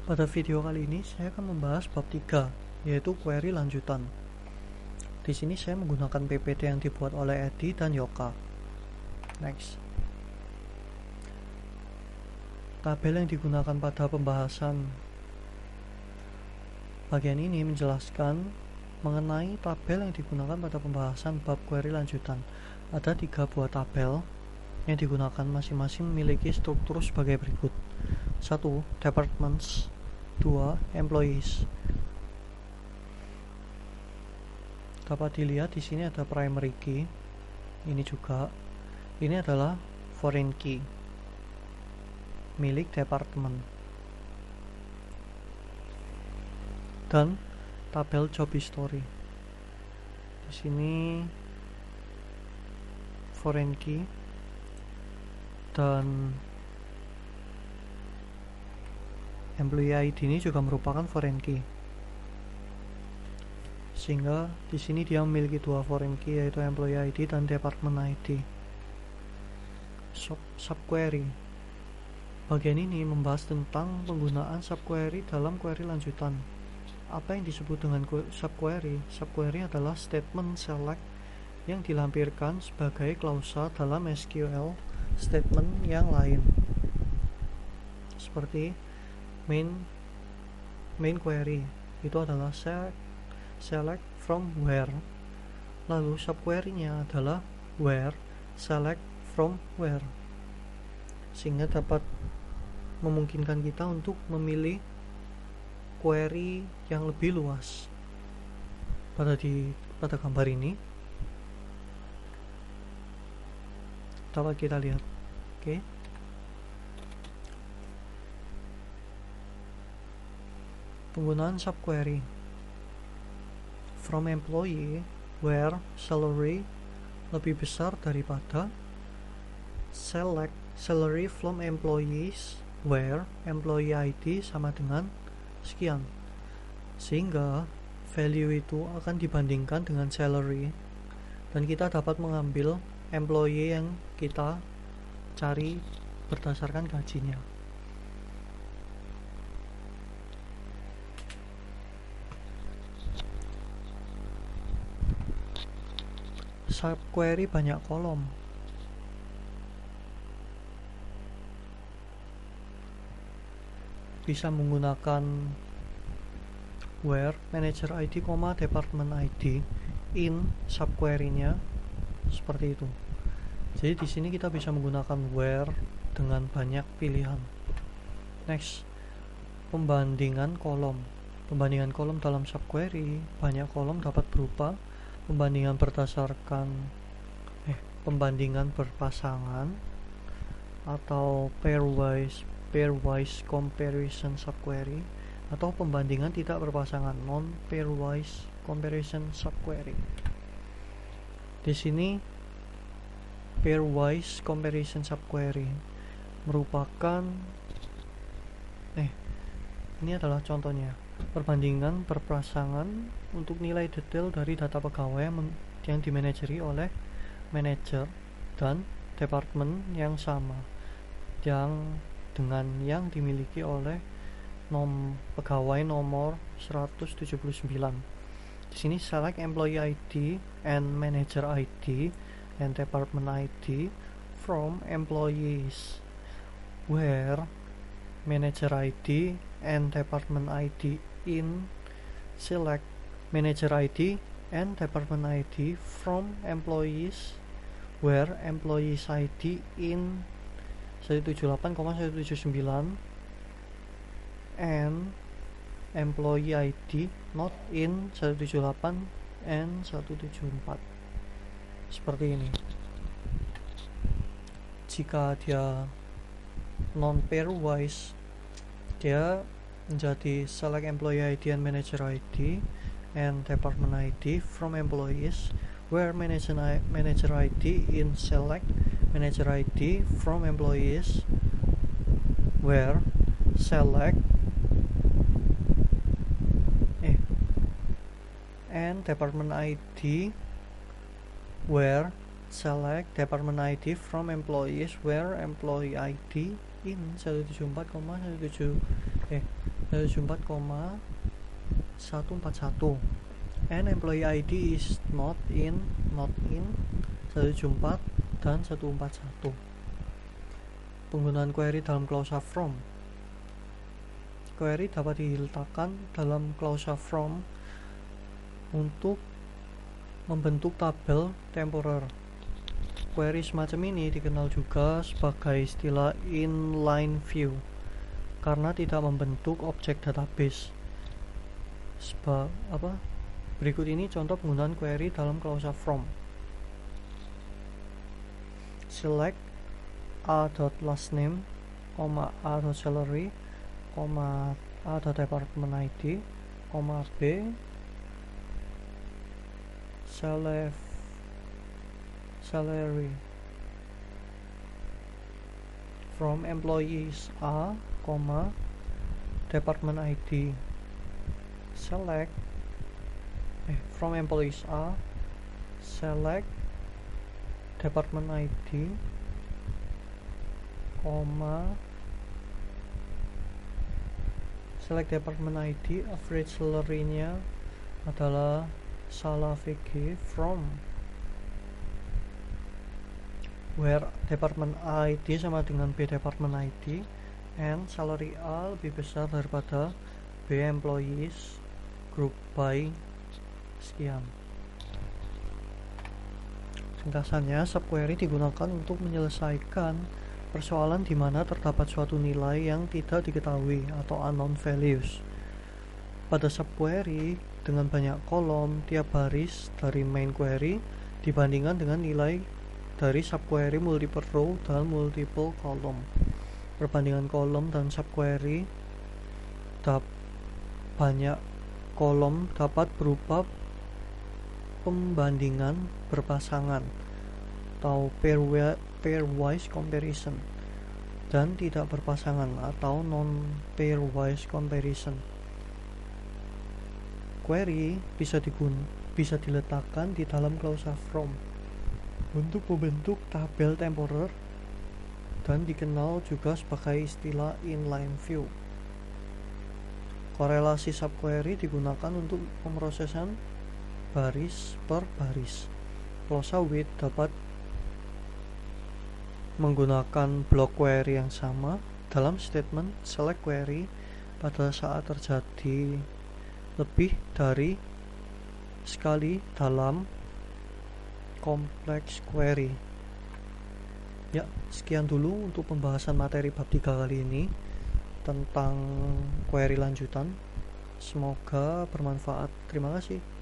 Pada video kali ini saya akan membahas bab 3, yaitu query lanjutan. Di sini saya menggunakan PPT yang dibuat oleh Edi dan Yoka. Next. Tabel yang digunakan pada pembahasan bagian ini menjelaskan mengenai tabel yang digunakan pada pembahasan bab query lanjutan. Ada 3 buah tabel yang digunakan masing-masing memiliki struktur sebagai berikut. 1. Departments. 2. Employees. Dapat dilihat di sini ada primary key. Ini juga. Ini adalah foreign key milik department. Dan tabel job history. Di sini foreign key dan employee ID ini juga merupakan foreign key, sehingga di sini dia memiliki 2 foreign key, yaitu employee ID dan department ID. Subquery. Bagian ini membahas tentang penggunaan subquery dalam query lanjutan. Apa yang disebut dengan subquery? Subquery adalah statement select yang dilampirkan sebagai klausa dalam SQL statement yang lain, seperti main query itu adalah select from where, lalu subquery-nya adalah where select from where, sehingga dapat memungkinkan kita untuk memilih query yang lebih luas. Pada gambar ini dapat kita lihat. Oke. Penggunaan subquery. From employee where salary lebih besar daripada select salary from employees where employee ID sama dengan sekian, sehingga value itu akan dibandingkan dengan salary dan kita dapat mengambil employee yang kita cari berdasarkan gajinya. Subquery banyak kolom. Bisa menggunakan where manager ID, department ID in subquery-nya seperti itu. Jadi di sini kita bisa menggunakan where dengan banyak pilihan. Next, pembandingan kolom. Pembandingan kolom dalam subquery, banyak kolom dapat berupa pembandingan berpasangan atau pairwise comparison subquery, atau pembandingan tidak berpasangan non-pairwise comparison subquery. Di sini pairwise comparison subquery merupakan ini adalah contohnya. Perbandingan berpasangan untuk nilai detail dari data pegawai yang dimanajeri oleh manajer dan departemen yang sama dengan yang dimiliki oleh pegawai nomor 179. Di sini select employee ID and manager ID and department ID from employees where manager ID and department ID in select manager ID and department ID from employees where employees ID in 178,179 and employee ID not in 178 and 174. Seperti ini. Jika dia non-pairwise, dia menjadi select employee ID and manager ID and department ID from employees where manager ID in select manager ID from employees where select and department ID where select department ID from employees where employee ID in 174,141 and employee ID is not in 174 dan 141. Penggunaan query dalam klausa from. Query dapat diletakkan dalam klausa from untuk membentuk tabel temporer. Query semacam ini dikenal juga sebagai istilah inline view karena tidak membentuk objek database. Berikut ini contoh penggunaan query dalam klausa from. Select a.lastname, a.salary, a.department ID, b salary from employees A, department ID. Select from employees A, select department ID, select department ID, average salary-nya adalah salah VG from where department ID sama dengan B department ID and salary A lebih besar daripada B employees group by sekian. Ringkasannya, subquery digunakan untuk menyelesaikan persoalan di mana terdapat suatu nilai yang tidak diketahui atau unknown values. Pada subquery dengan banyak kolom, tiap baris dari main query dibandingkan dengan nilai dari subquery multiple row dan multiple column. Perbandingan kolom dan subquery banyak kolom dapat berupa pembandingan berpasangan atau pairwise comparison dan tidak berpasangan atau non-pairwise comparison. Query bisa diletakkan di dalam klausa from untuk membentuk tabel temporer dan dikenal juga sebagai istilah inline view. Korelasi subquery digunakan untuk pemrosesan baris per baris. Klausa with dapat menggunakan blok query yang sama dalam statement select query pada saat terjadi lebih dari sekali dalam complex query. Ya, sekian dulu untuk pembahasan materi bab 3 kali ini tentang query lanjutan. Semoga bermanfaat. Terima kasih.